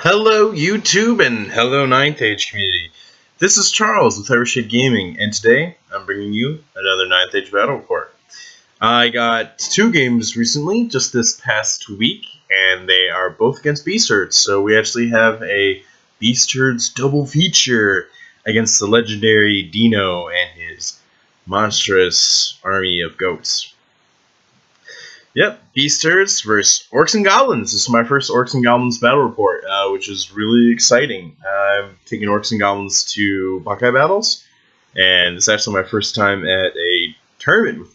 Hello YouTube and hello Ninth Age community. This is Charles with Evershade Gaming, and today I'm bringing you another Ninth Age battle report. I got two games recently, just this past week, and they are both against Beastherds. So we actually have a Beastherds double feature against the legendary Dino and his monstrous army of goats. Yep, Beastherds versus Orcs and Goblins. This is my first Orcs and Goblins battle report, which is really exciting. I'm taking Orcs and Goblins to Buckeye battles, and it's actually my first time at a tournament with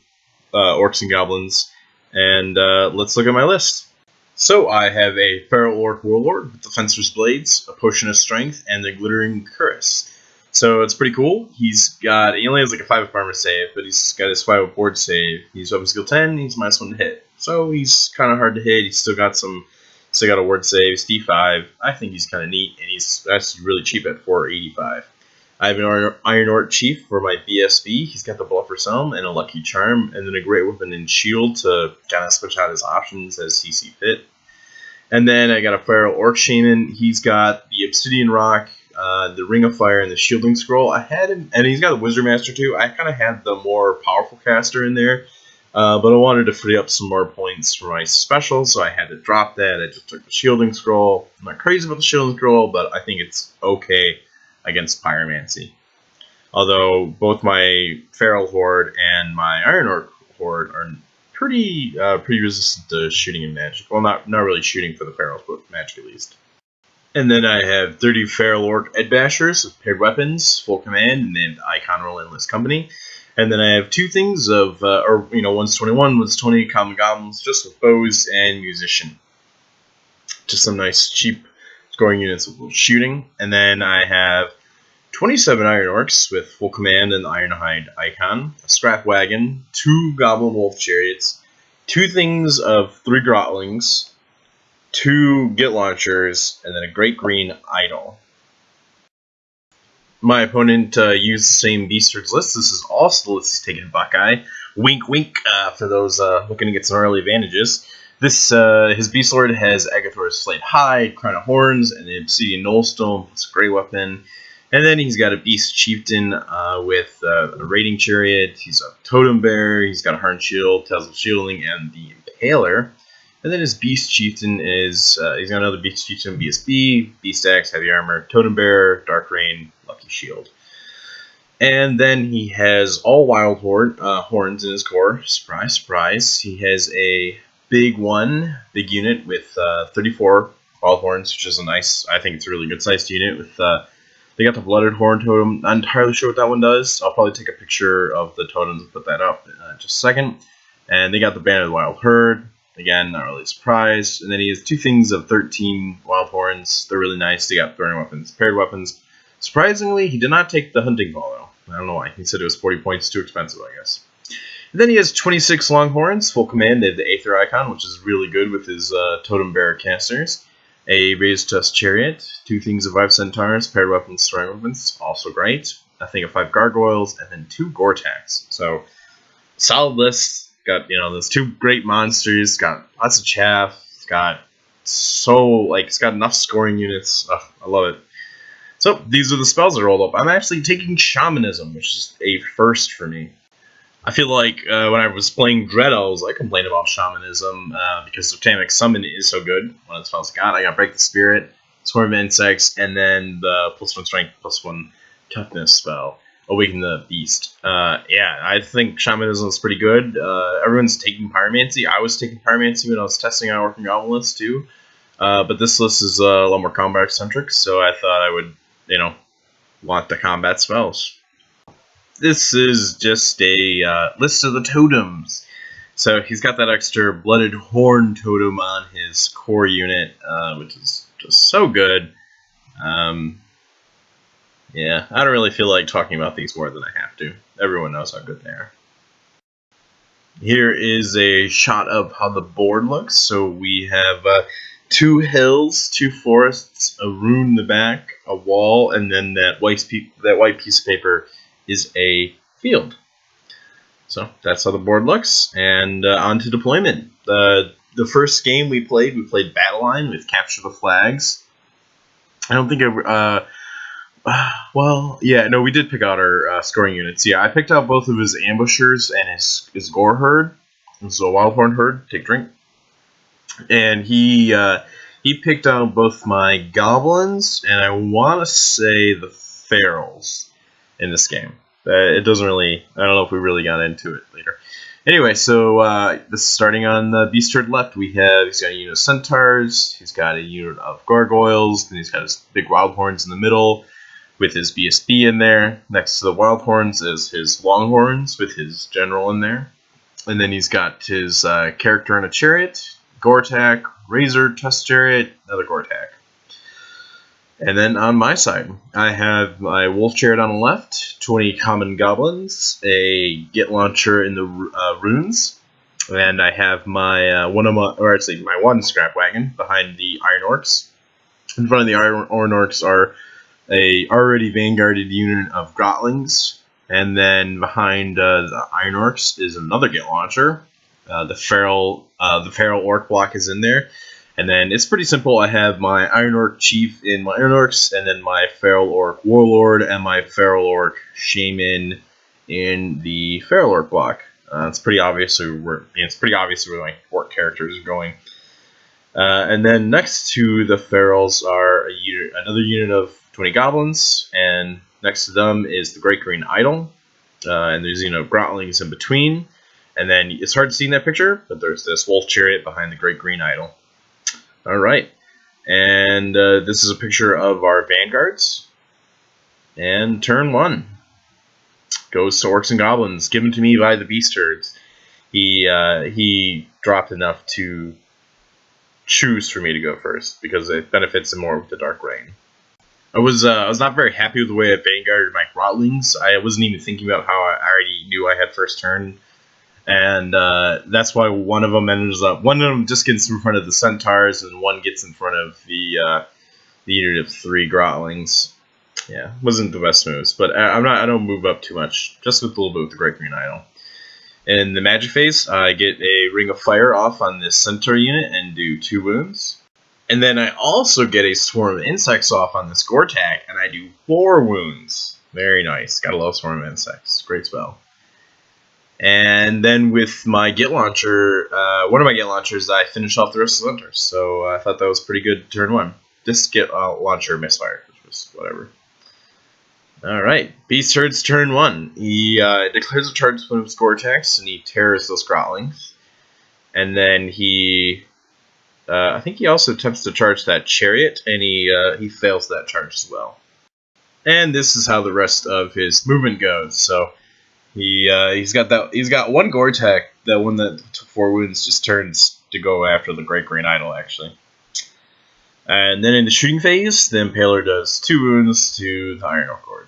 Orcs and Goblins. And let's look at my list. So I have a Feral Orc Warlord with the Fencer's Blades, a Potion of Strength, and the Glittering Cuirass. So it's pretty cool. He only has like a 5 armor save, but he's got his 5 board save. He's weapon skill 10, he's -1 to hit. So he's kind of hard to hit. He's still got a ward save. He's D5. I think he's kind of neat, and he's actually really cheap at 485. I have an Iron Orc Chief for my BSB. He's got the Bluffer's Helm and a Lucky Charm, and then a Great Weapon and Shield to kind of switch out his options as he sees fit. And then I got a Feral Orc Shaman. He's got the Obsidian Rock, the Ring of Fire, and the Shielding Scroll. I had him, and he's got a Wizard Master too. I kind of had the more powerful caster in there, but I wanted to free up some more points for my special, so I had to drop that. I just took the Shielding Scroll. I'm not crazy about the Shielding Scroll, but I think it's okay against Pyromancy. Although both my Feral Horde and my Iron Orc Horde are pretty resistant to shooting and magic. Well, not really shooting for the Ferals, but magic at least. And then I have 30 Feral Orc Edbashers with paired weapons, full command, and then Icon Roll Endless Company. And then I have two things of, one's 21, one's 20 Common Goblins, just with bows and musician. Just some nice cheap scoring units with little shooting. And then I have 27 Iron Orcs with full command and the Ironhide icon, a Scrap Wagon, 2 Goblin Wolf Chariots, 2 things of 3 Grotlings, 2 Git Launchers, and then a Great Green Idol. My opponent used the same Beastherds list. This is also the list he's taken Buckeye. Wink, wink, for those looking to get some early advantages. His Beast Lord has Agathor's Flayed Hide, Crown of Horns, and an Obsidian Nullstone, plus a Grey Weapon. And then he's got a Beast Chieftain with a Raiding Chariot. He's a Totem Bear. He's got a Hardened Shield, Tails of Shielding, and the Impaler. And then his Beast Chieftain is, he's got another Beast Chieftain BSB, Beast Axe, Heavy Armor, Totem Bear, Dark Rain, Lucky Shield. And then he has all Wild Horns in his core. Surprise, surprise. He has a big unit with 34 Wild Horns, which is I think it's a really good sized unit. They got the Blooded Horn Totem. Not entirely sure what that one does. I'll probably take a picture of the totems and put that up in just a second. And they got the Band of the Wild Herd. Again, not really surprised. And then he has 2 things of 13 Wild Horns. They're really nice. They got throwing weapons, paired weapons. Surprisingly, he did not take the Hunting Ball, though. I don't know why. He said it was 40 points too expensive, I guess. And then he has 26 Longhorns, full command. They have the Aether icon, which is really good with his Totem Bear casters. A Raised Tusk Chariot, 2 things of 5 Centaurs, paired weapons, throwing weapons, also great. A thing of 5 Gargoyles, and then 2 Gortax. So, solid list. Got, those 2 great monsters, got lots of chaff, it's got enough scoring units. Ugh, I love it. So, these are the spells that rolled up. I'm actually taking Shamanism, which is a first for me. I feel like when I was playing Dread Elves, I complained about Shamanism because Totemic Summon is so good. One of the spells I got Break the Spirit, Swarm of Insects, and then the +1 Strength, +1 Toughness spell. Awaken the Beast. Yeah, I think Shamanism is pretty good. Everyone's taking Pyromancy. I was taking Pyromancy when I was testing out Orc and Goblin list too. But this list is a lot more combat-centric, so I thought I would, want the combat spells. This is just a list of the totems. So he's got that extra Blooded Horn totem on his core unit, which is just so good. Yeah, I don't really feel like talking about these more than I have to. Everyone knows how good they are. Here is a shot of how the board looks. So we have 2 hills, 2 forests, a rune in the back, a wall, and then that white piece of paper is a field. So that's how the board looks. And on to deployment. The first game we played Battle Line with Capture the Flags. I don't think well, yeah, no, we did pick out our scoring units. Yeah, I picked out both of his ambushers and his gore herd. So Wildhorn herd, take drink. And he picked out both my goblins and I want to say the ferals in this game. It doesn't really. I don't know if we really got into it later. Anyway, so this is starting on the Beastherd left. He's got a unit of centaurs. He's got a unit of gargoyles. And he's got his big wild horns in the middle, with his BSB in there. Next to the wild horns is his longhorns with his general in there. And then he's got his character in a chariot, Gortak, Razor, Test Chariot, another Gortak. And then on my side, I have my Wolf Chariot on the left, 20 common goblins, a Git launcher in the runes, and I have my my one scrap wagon behind the Iron Orcs. In front of the Iron Orcs are a already vanguarded unit of Grotlings, and then behind the Iron Orcs is another Git launcher. The feral orc block is in there, and then it's pretty simple. I have my Iron Orc chief in my Iron Orcs, and then my feral orc warlord and my feral orc shaman in the feral orc block. It's pretty obvious. It's pretty obvious where my orc characters are going. And then next to the ferals are another unit of 20 goblins, and next to them is the Great Green Idol, and there's Grotlings in between. And then it's hard to see in that picture, but there's this Wolf Chariot behind the Great Green Idol. Alright, and this is a picture of our vanguards. And turn 1 goes to Orcs and Goblins, given to me by the Beastherds. He dropped enough to choose for me to go first, because it benefits him more with the Dark Rain. I was not very happy with the way I vanguarded my Grotlings. I wasn't even thinking about how I already knew I had first turn. And that's why one of them just gets in front of the centaurs, and one gets in front of the unit of 3 Grotlings. Yeah, wasn't the best moves, but I don't move up too much, just with a little bit with the Great Green Idol. In the magic phase, I get a Ring of Fire off on this centaur unit and do 2 wounds. And then I also get a Swarm of Insects off on this Gortak, and I do 4 wounds. Very nice. Gotta love Swarm of Insects. Great spell. And then with my Git launcher, one of my Git launchers, I finish off the rest of the hunters. So I thought that was pretty good turn 1. This Git launcher misfired, which was whatever. Alright, Beastherds turn 1. He declares a charge with one of his Gortaks, and he tears those Grotlings. And then he, I think he also attempts to charge that Chariot, and he fails that charge as well. And this is how the rest of his movement goes. So he's got one Gortak. The one that took 4 wounds just turns to go after the Great Green Idol, actually. And then in the shooting phase, the Impaler does 2 wounds to the Iron Orc Horde.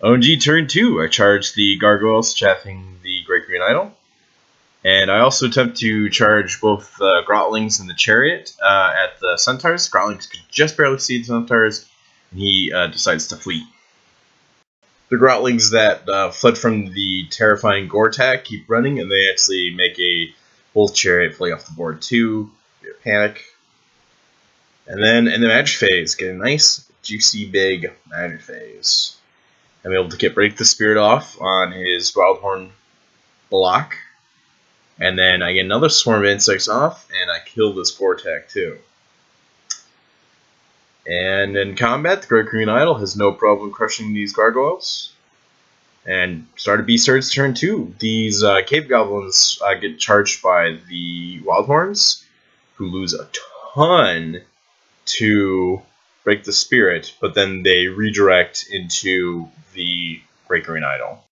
ONG turn 2, I charge the Gargoyles chaffing the Great Green Idol. And I also attempt to charge both the Grotlings and the Chariot at the Centaurs. Grotlings could just barely see the Centaurs, and he decides to flee. The Grotlings that fled from the terrifying Gortak keep running, and they actually make a Wolf Chariot flee off the board too. Panic. And then in the magic phase, get a nice, juicy, big magic phase. I'm able to break the spirit off on his Wildhorn block. And then I get another Swarm of Insects off, and I kill this Gortak too. And in combat, the Great Green Idol has no problem crushing these Gargoyles. And start a Beastherds turn 2. These Cave Goblins get charged by the Wildhorns, who lose a ton to break the spirit, but then they redirect into the Great Green Idol.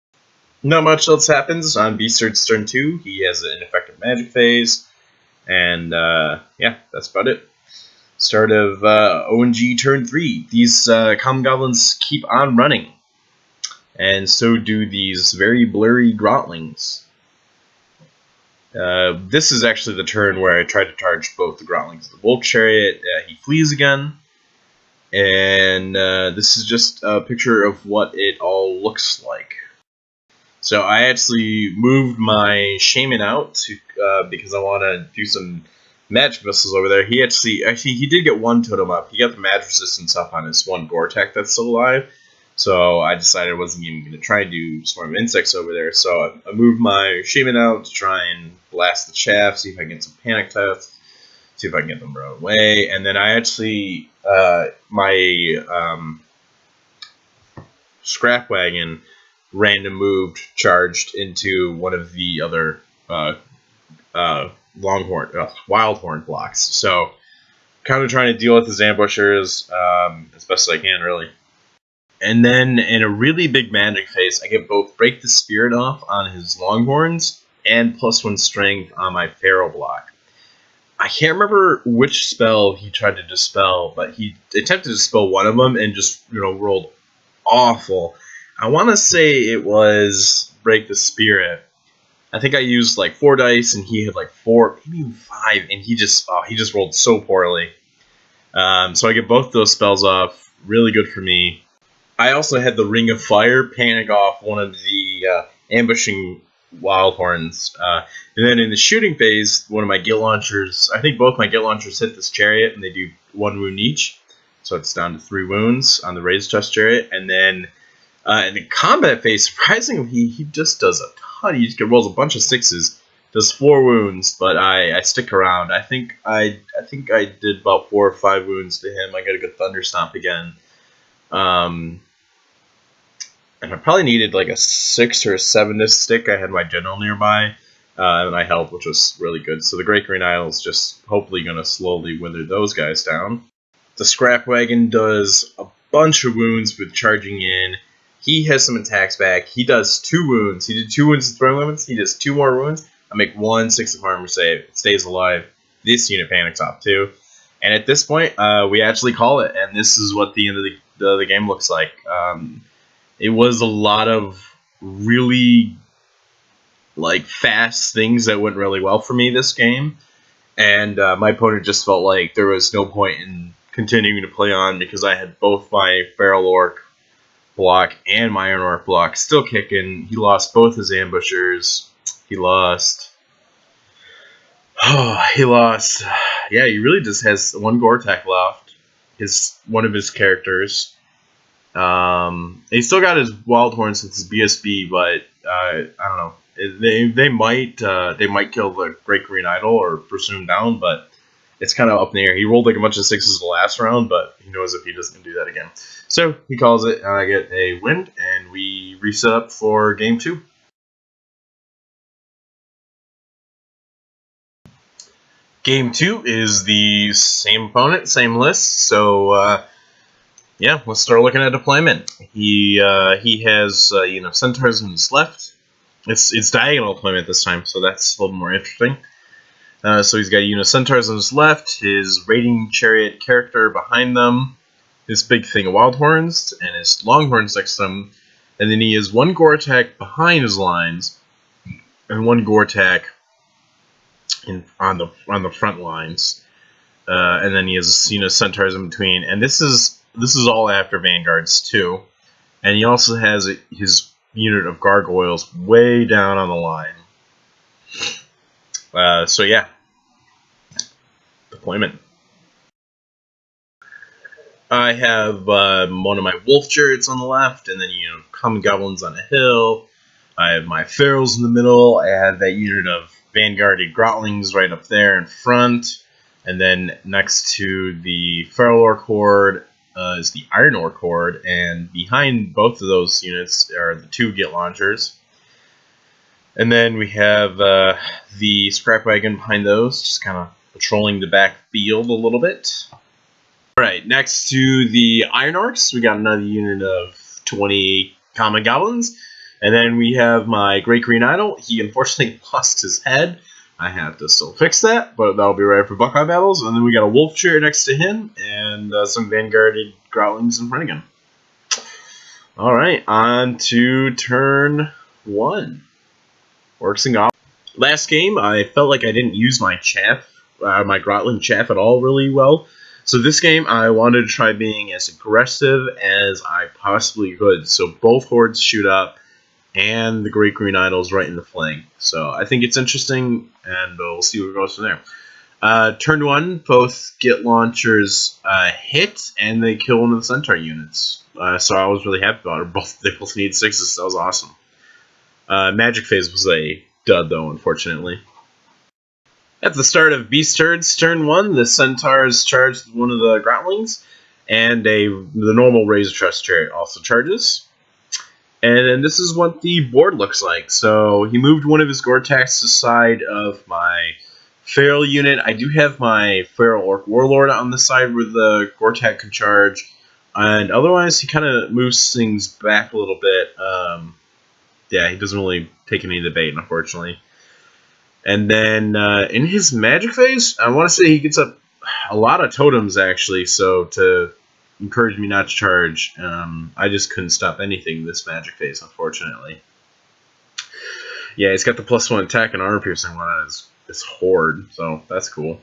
Not much else happens on Beastherds turn 2. He has an ineffective magic phase, and yeah, that's about it. Start of ONG turn 3. These common goblins keep on running, and so do these very blurry Grotlings. This is actually the turn where I tried to charge both the Grotlings and the Wolf Chariot. He flees again, and this is just a picture of what it all looks like. So I actually moved my Shaman out to, because I want to do some magic missiles over there. He actually he did get one totem up. He got the magic resistance up on his one Gore-Tech that's still alive. So I decided I wasn't even going to try and do Swarm of Insects over there. So I moved my Shaman out to try and blast the chaff, see if I can get some panic tests, see if I can get them run away. And then I actually, my scrap wagon random moved, charged into one of the other Wildhorn blocks. So kind of trying to deal with his ambushers as best as I can, really. And then in a really big magic phase, I get both Break the Spirit off on his Longhorns and +1 strength on my Feral block. I can't remember which spell he tried to dispel, but he attempted to dispel one of them and just, rolled awful. I want to say it was Break the Spirit. I think I used like 4 dice and he had like 4, maybe even 5, and he just rolled so poorly. So I get both those spells off. Really good for me. I also had the Ring of Fire panic off one of the ambushing Wildhorns. And then in the shooting phase, one of my Guilt Launchers, I think both my Guilt Launchers hit this chariot, and they do 1 wound each. So it's down to 3 wounds on the Raised Chest chariot. And then in the combat phase, surprisingly, he just does a ton. He just rolls a bunch of 6s, does 4 wounds, but I stick around. I think I did about 4 or 5 wounds to him. I got a good Thunder Stomp again. And I probably needed like a 6 or a 7 to stick. I had my general nearby, and I helped, which was really good. So the Great Green Idol is just hopefully going to slowly wither those guys down. The Scrap Wagon does a bunch of wounds with charging in. He has some attacks back. He does 2 wounds. He did 2 wounds to throwing limits. He does 2 more wounds. I make 1 6 of armor save. It stays alive. This unit panics off too. And at this point, we actually call it. And this is what the end of the game looks like. It was a lot of really fast things that went really well for me this game, and my opponent just felt like there was no point in continuing to play on because I had both my Feral Orc block and my Iron Orc block still kicking. He lost both his ambushers. He lost. Yeah, he really just has 1 Gore-Tech left. One of his characters. He still got his Wildhorn since his BSB, but I don't know. They might kill the Great Green Idol or pursue him down, but it's kind of up in the air. He rolled like a bunch of 6s the last round, but who knows if he doesn't do that again. So he calls it, and I get a win, and we reset up for game 2. Game 2 is the same opponent, same list, so yeah, let's start looking at deployment. He has Centaurs in his left. It's diagonal deployment this time, so that's a little more interesting. So he's got Centaurs on his left, his Raiding Chariot character behind them, his big thing of Wildhorns, and his Longhorns next to him. And then he has 1 Gore-Tech behind his lines, and 1 Gore-Tech on the front lines. And then he has Centaurs in between. And this is all after Vanguards too. And he also has his unit of Gargoyles way down on the line. So yeah, deployment. I have one of my Wolf Chariots on the left, and then Common Goblins on a hill. I have my Ferals in the middle. I have that unit of Vanguarded Grotlings right up there in front. And then next to the Feral Orc Horde is the Iron Orc Horde, and behind both of those units are the 2 Guilt Launchers. And then we have the Scrap Wagon behind those, just kind of patrolling the back field a little bit. Alright, next to the Iron Orcs, we got another unit of 20 Common Goblins. And then we have my Great Green Idol. He unfortunately lost his head. I have to still fix that, but that'll be right for Buckeye battles. And then we got a Wolf Chair next to him, and some Vanguarded Grotlings in front of him. Alright, on to turn 1. Orcs and Goblins. Last game, I felt like I didn't use my chaff, my Grotling chaff at all really well. So this game, I wanted to try being as aggressive as I possibly could. So both hordes shoot up, and the Great Green Idol's right in the flank. So I think it's interesting, and we'll see what goes from there. Turn 1, both Git launchers hit, and they kill one of the Centaur units. So I was really happy about it. They both need 6s, so that was awesome. Magic phase was a dud, though, unfortunately. At the start of Beastherds, turn 1, the Centaurs charged one of the Groundlings, and the normal Razor Trust Chariot also charges. And then this is what the board looks like. So he moved one of his Gore-Tax to the side of my Feral unit. I do have my Feral Orc Warlord on the side where the Gore-Tax can charge. And otherwise, he kind of moves things back a little bit. Yeah, he doesn't really take any of the bait, unfortunately. And then in his magic phase, I want to say he gets up a lot of totems, actually, so to encourage me not to charge. I just couldn't stop anything this magic phase, unfortunately. Yeah, he's got the +1 attack and armor piercing one on his horde, so that's cool.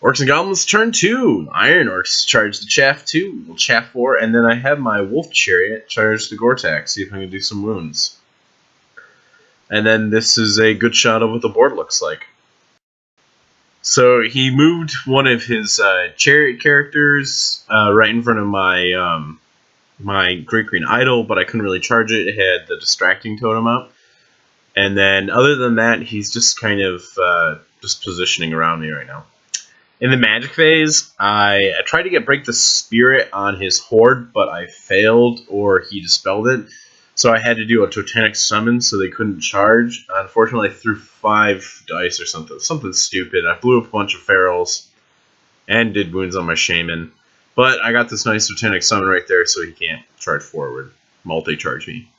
Orcs and Goblins, turn 2. Iron Orcs charge the Chaff 2, Chaff 4, and then I have my Wolf Chariot charge the Gore-Tax, see if I can do some wounds. And then this is a good shot of what the board looks like. So he moved one of his chariot characters right in front of my my Great Green Idol, but I couldn't really charge it. It had the distracting totem up. And then other than that, he's just kind of just positioning around me right now. In the magic phase, I tried to get Break the Spirit on his horde, but I failed, or he dispelled it. So I had to do a Totemic Summon so they couldn't charge. Unfortunately, I threw 5 dice or something stupid. I blew up a bunch of Ferals and did wounds on my Shaman. But I got this nice Totemic Summon right there so he can't charge forward, multi-charge me.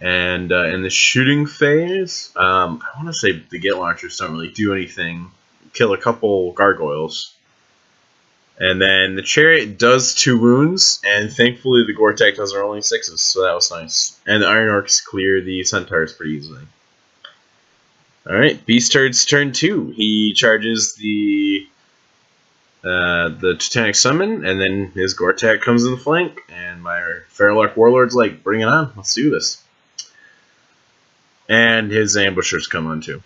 And in the shooting phase, I want to say the Git launchers don't really do anything. Kill a couple gargoyles. And then the Chariot does 2 wounds, and thankfully the Gore-Tax does are only 6s, so that was nice. And the Iron Orcs clear the Centaurs pretty easily. Alright, Beastherds turn 2. He charges the Totemic Summon, and then his Gore-Tax comes in the flank, and my Feral Orc Warlord's like, bring it on, let's do this. And his Ambushers come on too.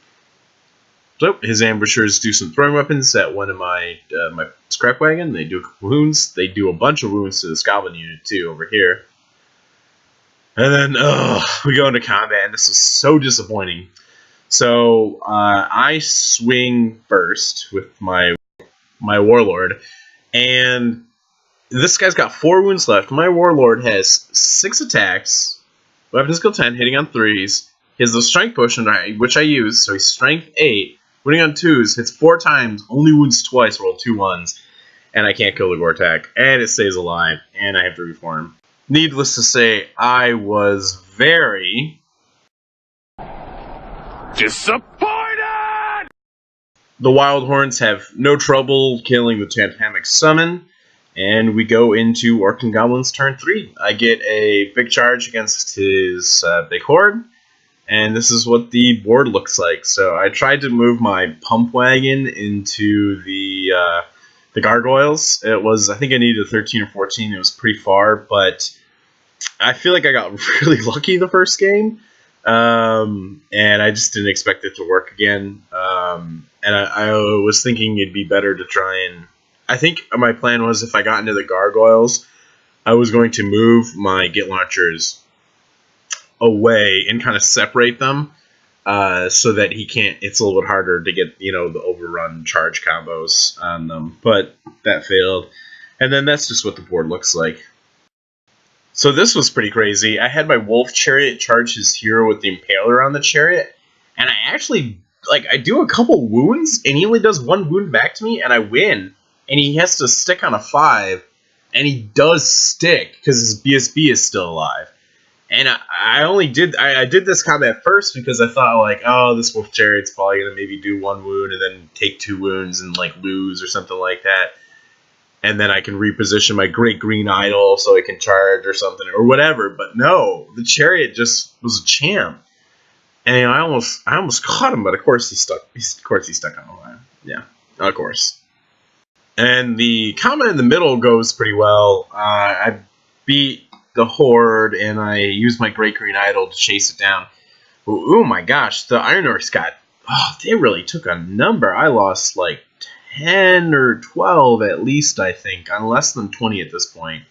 So his Ambushers do some throwing weapons at one of my my Scrap Wagon. They do a couple wounds. They do a bunch of wounds to this Goblin unit too over here. And then we go into combat, and this was so disappointing. So I swing first with my Warlord, and this guy's got 4 wounds left. My Warlord has 6 attacks, weapon skill 10, hitting on 3s. He has the Strength Potion, which I use, so he's Strength 8. Winning on 2s, hits 4 times, only wounds twice, rolled 2 1s, and I can't kill the Gore-Tax, and it stays alive, and I have to reform. Needless to say, I was very disappointed! The Wild Horns have no trouble killing the Totemic Summon, and we go into Orcs and Goblins turn 3. I get a big charge against his big horde, and this is what the board looks like. So I tried to move my Pump Wagon into the Gargoyles. It was, I think I needed a 13 or 14. It was pretty far, but I feel like I got really lucky the first game, and I just didn't expect it to work again. And I was thinking it'd be better to try and... I think my plan was if I got into the Gargoyles, I was going to move my Git launchers away and kind of separate them so that he can't... It's a little bit harder to get, the overrun charge combos on them, but that failed. And then that's just what the board looks like. So this was pretty crazy. I had my Wolf Chariot charge his hero with the Impaler on the Chariot, and I actually, I do a couple wounds, and he only does 1 wound back to me, and I win, and he has to stick on a 5, and he does stick, because his BSB is still alive. And I did this combat first because I thought, oh, this Wolf Chariot's probably going to maybe do 1 wound and then take 2 wounds and, lose or something like that. And then I can reposition my Great Green Idol so it can charge or something or whatever. But no, the Chariot just was a champ. And I almost caught him, but of course he stuck. Of course he stuck on the line. Yeah, of course. And the combat in the middle goes pretty well. I beat the horde, and I used my Great Green Idol to chase it down. Oh my gosh, the Iron Orcs they really took a number. I lost 10 or 12 at least, I think. I'm less than 20 at this point.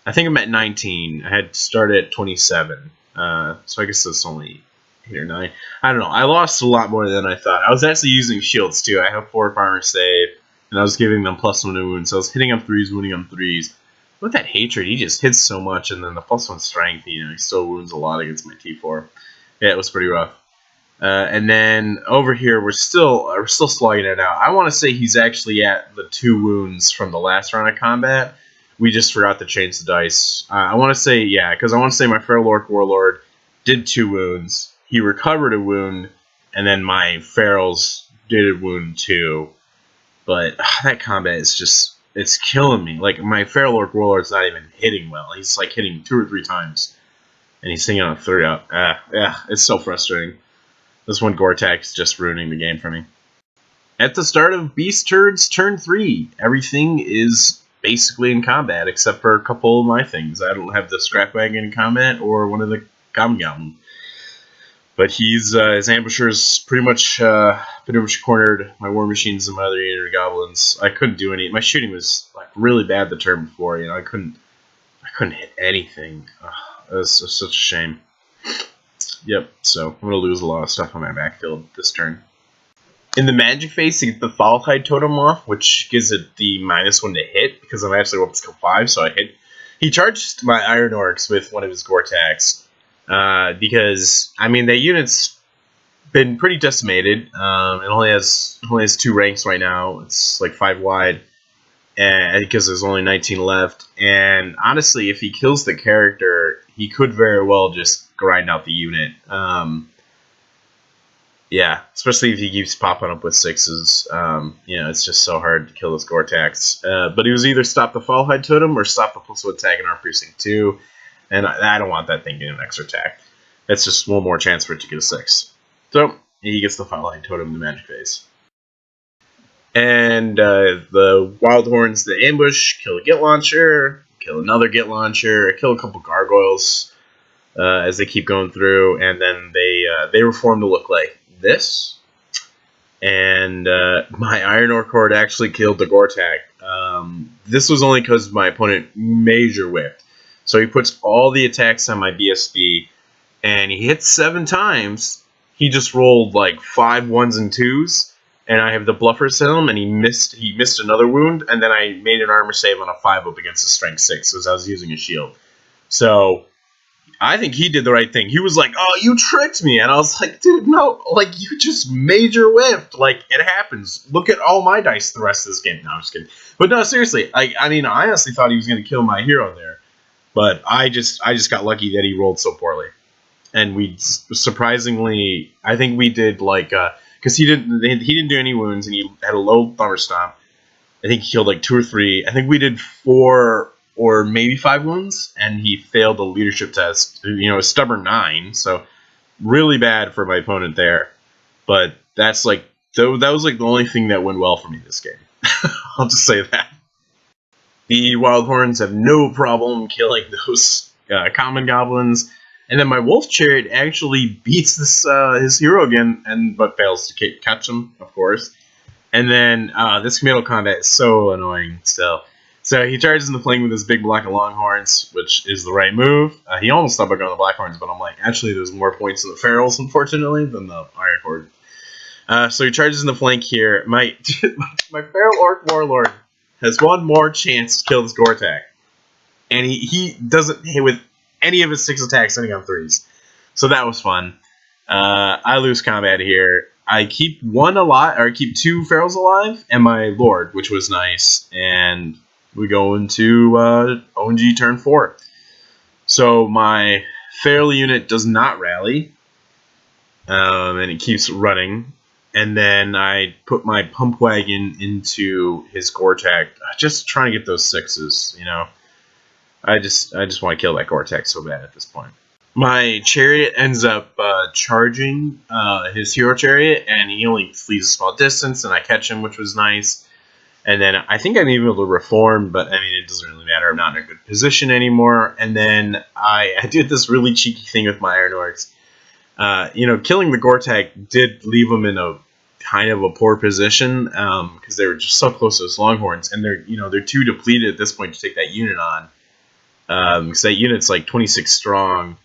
I think I'm at 19. I had started at 27. So I guess that's only 8 or 9. I don't know. I lost a lot more than I thought. I was actually using shields too. I have 4 armor save, and I was giving them +1 to wounds. So I was hitting on 3s, wounding on 3s. With that hatred, he just hits so much, and then the +1 strength, he still wounds a lot against my T4. Yeah, it was pretty rough. And then over here, we're still slugging it out. I want to say he's actually at the 2 wounds from the last round of combat. We just forgot to change the dice. I want to say, yeah, because I want to say my Feral Orc Warlord did 2 wounds. He recovered a wound, and then my Ferals did a wound too. But that combat is just, it's killing me. Like, my Feral Orc Warlord's not even hitting well. He's like hitting 2 or 3 times. And he's singing on 3 out. Yeah, it's so frustrating. This one Gore-Tax is just ruining the game for me. At the start of Beastherds turn 3, everything is basically in combat except for a couple of my things. I don't have the Scrap Wagon in combat or one of the Common Goblin. But his ambushers pretty much cornered my War Machines and my other unit of Goblins. I couldn't do any. My shooting was like really bad the turn before. I couldn't hit anything. It was such a shame. Yep, so I'm going to lose a lot of stuff on my backfield this turn. In the magic phase, to get the Foulhide Totem off, which gives it the -1 to hit, because I'm actually up to skill 5, so I hit. He charged my Iron Orcs with one of his Gore-Tax, because, I mean, the unit's been pretty decimated. It only has 2 ranks right now. It's like 5 wide, and because there's only 19 left. And honestly, if he kills the character, he could very well just grind out the unit. Yeah, especially if he keeps popping up with 6s. It's just so hard to kill this Gore-Tax. But he was either stop the Foulhide Totem or stop the +1 attack in our Precinct 2. And I don't want that thing getting an extra attack. That's just one more chance for it to get a 6. So, he gets the Foulhide Totem in the magic phase. And the Wild Horns, the ambush, kill a Git Launcher, kill another Git Launcher, kill a couple Gargoyles as they keep going through, and then they reform to look like this. And my Iron Orc Horde actually killed the Gore-Tax. This was only because my opponent major whipped. So he puts all the attacks on my BSB, and he hits 7 times. He just rolled like 5 1s and 2s. And I have the Bluffer set him, and he missed another wound, and then I made an armor save on a 5 up against a strength 6, because I was using a shield. So I think he did the right thing. He was like, "Oh, you tricked me," and I was like, "Dude, no! Like, you just major whiffed. Like, it happens. Look at all my dice the rest of this game." No, I'm just kidding. But no, seriously. I mean, I honestly thought he was going to kill my hero there, but I just got lucky that he rolled so poorly, and we surprisingly, I think we did like. Because he didn't do any wounds, and he had a low Thumber Stomp. I think he killed like 2 or 3. I think we did 4 or maybe 5 wounds, and he failed the leadership test. A stubborn 9, so really bad for my opponent there. But that's like that was like the only thing that went well for me this game. I'll just say that. The Wild Horns have no problem killing those Common Goblins. And then my Wolf Chariot actually beats this his hero again, but fails to catch him, of course. And then this Commando combat is so annoying still. So he charges in the flank with his big block of Longhorns, which is the right move. He almost stopped by going to the Blackhorns, but I'm like, actually, there's more points in the Ferals, unfortunately, than the Iron Horde. So he charges in the flank here. My Feral Orc Warlord has one more chance to kill this Gore-Tax, and he doesn't hit with any of his 6 attacks hitting on 3s. So that was fun. I lose combat here. I keep 2 Ferals alive and my Lord, which was nice. And we go into ONG turn 4. So my Feral unit does not rally. And it keeps running. And then I put my Pump Wagon into his Gore-Tax, just trying to get those 6s, I just want to kill that Gore-Tax so bad at this point. My Chariot ends up charging his Hero Chariot, and he only flees a small distance, and I catch him, which was nice. And then I think I'm able to reform, but I mean, it doesn't really matter. I'm not in a good position anymore. And then I did this really cheeky thing with my Iron Orcs. Killing the Gore-Tax did leave him in a kind of a poor position because they were just so close to those Longhorns, and they're too depleted at this point to take that unit on. Because that unit's like 26 strong,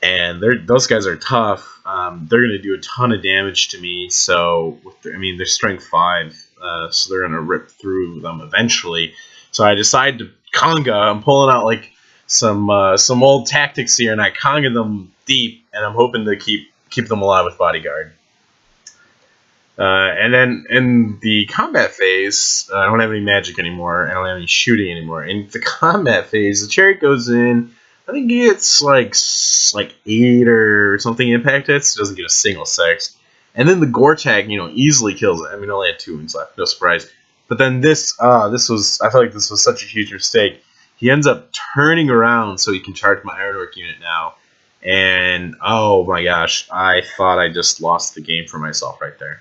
and those guys are tough. They're going to do a ton of damage to me. So they're strength 5, so they're going to rip through them eventually. So I decide to conga. I'm pulling out like some old tactics here, and I conga them deep, and I'm hoping to keep them alive with bodyguard. And then in the combat phase, I don't have any magic anymore. I don't have any shooting anymore. In the combat phase, the chariot goes in. I think he gets like 8 or something impact hits. It doesn't get a single 6. And then the gore tag, easily kills it. I mean, it only had 2 wounds left. No surprise. But then I felt like this was such a huge mistake. He ends up turning around so he can charge my Iron Orc unit now. And oh my gosh, I thought I just lost the game for myself right there.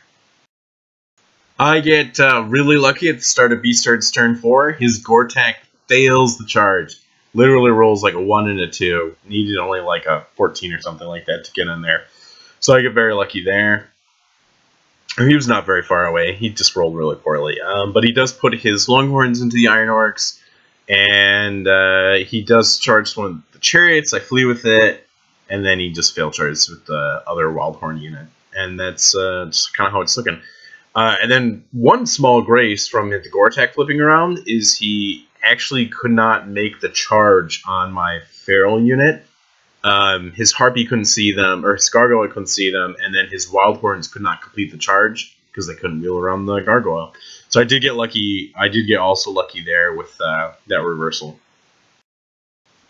I get really lucky at the start of Beastherds turn 4. His Gore-Tac fails the charge. Literally rolls like a 1 and a 2. Needed only like a 14 or something like that to get in there. So I get very lucky there. He was not very far away. He just rolled really poorly. But he does put his Longhorns into the Iron Orcs. And he does charge one of the chariots. I flee with it. And then he just fail charges with the other Wildhorn unit. And that's just kind of how it's looking. And then one small grace from the Gore-Tac flipping around is he actually could not make the charge on my Feral unit. His Harpy couldn't see them, or his Gargoyle couldn't see them, and then his Wildhorns could not complete the charge because they couldn't wheel around the Gargoyle. So I did get lucky. I did get also lucky there with that reversal.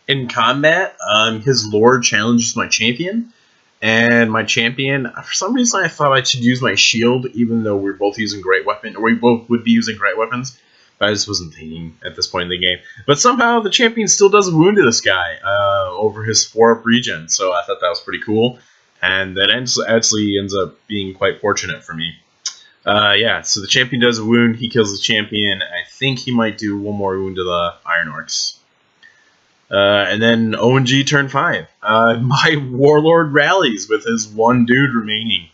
In combat, his Lord challenges my champion. And my champion, for some reason, I thought I should use my shield, even though we're both using great weapons, or we both would be using great weapons. But I just wasn't thinking at this point in the game. But somehow the champion still does a wound to this guy over his 4-up regen, so I thought that was pretty cool. And that actually ends up being quite fortunate for me. Yeah, so the champion does a wound, he kills the champion. I think he might do one more wound to the Iron Orcs. And then ONG turn 5. My Warlord rallies with his 1 dude remaining.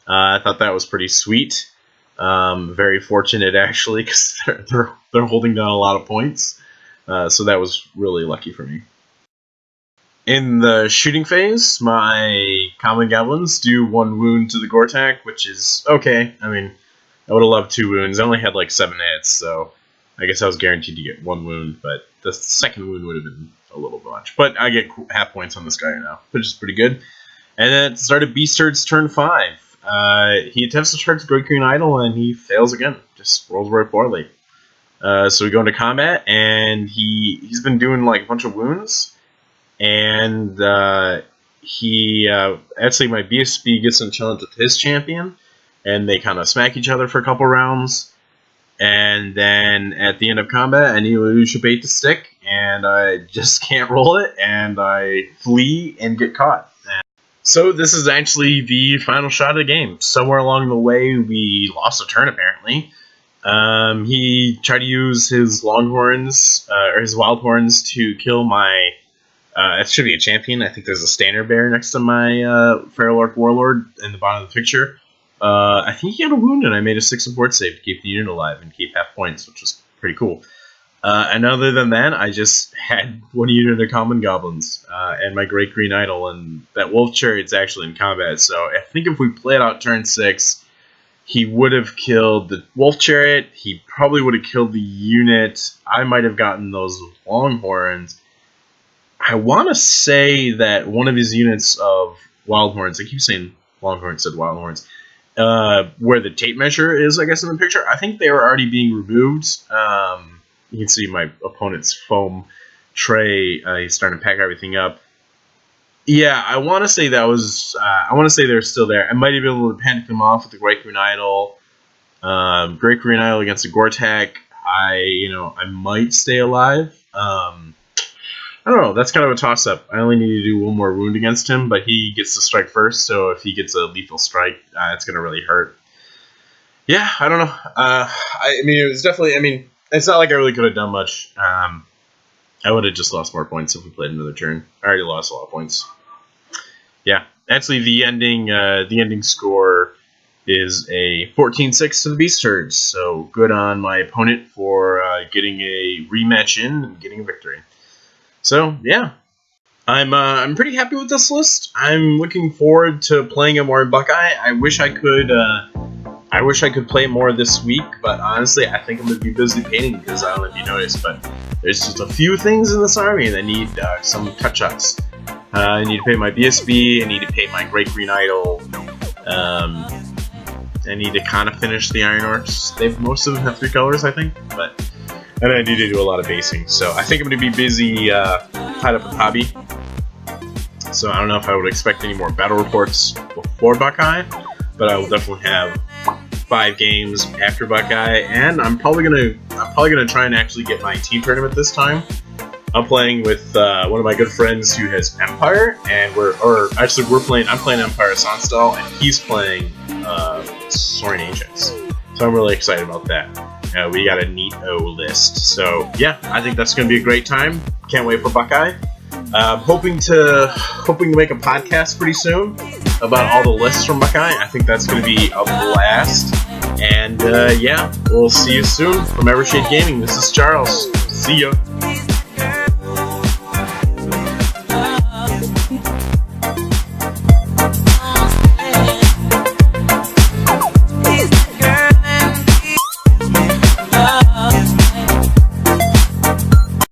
I thought that was pretty sweet. Very fortunate, actually, because they're holding down a lot of points. So that was really lucky for me. In the shooting phase, my Common Goblins do 1 wound to the Gore-Tac, which is okay. I mean, I would have loved 2 wounds. I only had like 7 hits, so I guess I was guaranteed to get 1 wound, but the second wound would have been a little much. But I get half points on this guy now, which is pretty good. And then at the start of Beastherds turn 5, he attempts to charge the Great Green Idol, and he fails again. Just rolls very poorly. So we go into combat, and he's been doing like a bunch of wounds. And actually my BSB gets in challenge with his champion, and they kind of smack each other for a couple rounds. And then at the end of combat, I need to use a bait to stick, and I just can't roll it, and I flee and get caught. So this is actually the final shot of the game. Somewhere along the way, we lost a turn, apparently. He tried to use his Longhorns, or his Wildhorns, to kill my... it should be a champion. I think there's a Standard Bearer next to my Feral Orc Warlord in the bottom of the picture. I think he had a wound, and I made a 6 support save to keep the unit alive and keep half points, which was pretty cool. And other than that, I just had 1 unit of Common Goblins and my Great Green Idol, and that Wolf Chariot's actually in combat. So I think if we played out turn 6, he would have killed the Wolf Chariot. He probably would have killed the unit. I might have gotten those Longhorns. I want to say that one of his units of Wildhorns, I keep saying Longhorns, said Wildhorns, where the tape measure is, I guess, in the picture, I think they were already being removed. You can see my opponent's foam tray. He's starting to pack everything up. Yeah, I want to say that was... I want to say they're still there. I might have been able to panic them off with the Great Green Idol. Great Green Idol against the Gore-Tac. I might stay alive. I don't know. That's kind of a toss-up. I only need to do 1 more wound against him, but he gets to strike first, so if he gets a lethal strike, it's going to really hurt. Yeah, I don't know. I mean, it was definitely... I mean, it's not like I really could have done much. I would have just lost more points if we played another turn. I already lost a lot of points. Yeah, actually, the ending score... is a 14-6 to the Beastherds. So good on my opponent for getting a rematch in and getting a victory. So yeah, I'm pretty happy with this list. I'm looking forward to playing it more in Buckeye. I wish I could play more this week, but honestly, I think I'm going to be busy painting because I don't know if you noticed, but there's just a few things in this army that need some touch-ups. I need to paint my BSB, I need to paint my Great Green Idol, I need to kind of finish the Iron Orcs. Most of them have 3 colors, I think, and I need to do a lot of basing. So I think I'm going to be busy tied up with Hobby. So I don't know if I would expect any more battle reports before Buckeye, but I will definitely have 5 games after Buckeye, and I'm probably gonna try and actually get my team tournament this time. I'm playing with one of my good friends who has Empire, and I'm playing Empire Sonstal, and he's playing Soaring Ancients. So I'm really excited about that. We got a neat list. So yeah, I think that's gonna be a great time. Can't wait for Buckeye. Hoping to make a podcast pretty soon about all the lists from Buckeye. I think that's going to be a blast. And yeah, we'll see you soon from Evershade Gaming. This is Charles. See ya.